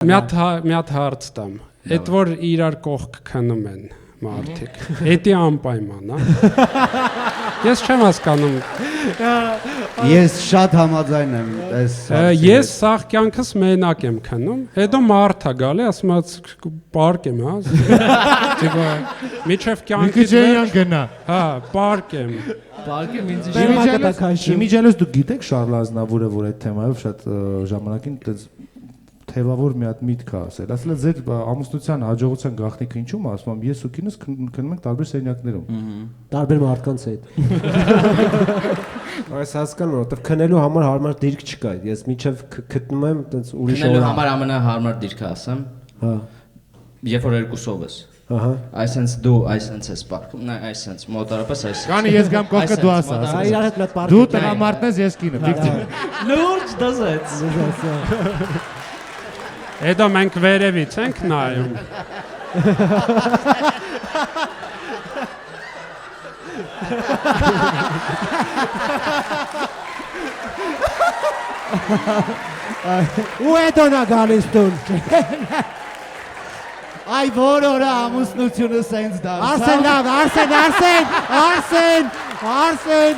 Մի հատ հարց տամ։ Այդ որ իրար կողք քնում են մարդիկ։ Էդի անպայման, հա։ Ես չեմ հասկանում։ Ես շատ համաձայն եմ այս հարցի Ես սաղ կյանքս մենակ եմ քնում, հետո մարդ է գալի, ասում է պարկ եմ, հա։ Միջև կյանքից գնա։ հա, պարկ եմ։ Իմիջիալս դուք գիտեք Շարլ Ազնավուրը, որ այդ թեմայով շատ ժամանակին թևավոր մի հատ միտք է ասել։ Ասել է ձեր ամուսնության հաջողության գաղտնիքը ինչու՞մ է, ասում եմ ես ու կինս քնում ենք տարբեր սենյակներում։ Տարբեր մարդկանց հետ։ Այս հասկանում եմ, որովհետև քնելու համար հարմար դիրք չկա։ Ես միջև գտնում եմ այտենց ուրիշ քնելու համար ամենահարմար դիրքը ասեմ։ Հա։ Երբ որ երկուսով ես։ Ահա։ Այսինքն դու այսինքն ես պարկում, նա այսինքն մոտարապես այս։ Կանի ես գամ կողքը դու ասա։ Իրար հետ մեծ պարկ։ Դու տղամարդն ես, ես կինը, վիկտիմ։ Լուրջ դասեց։ Հետո մենք վերևից ենք նայում։ Ու հետո նա գալիս տուն։ Այ որ օրը ամուսնությունը սենց դարձավ։ Արսեն լավ, Արսեն։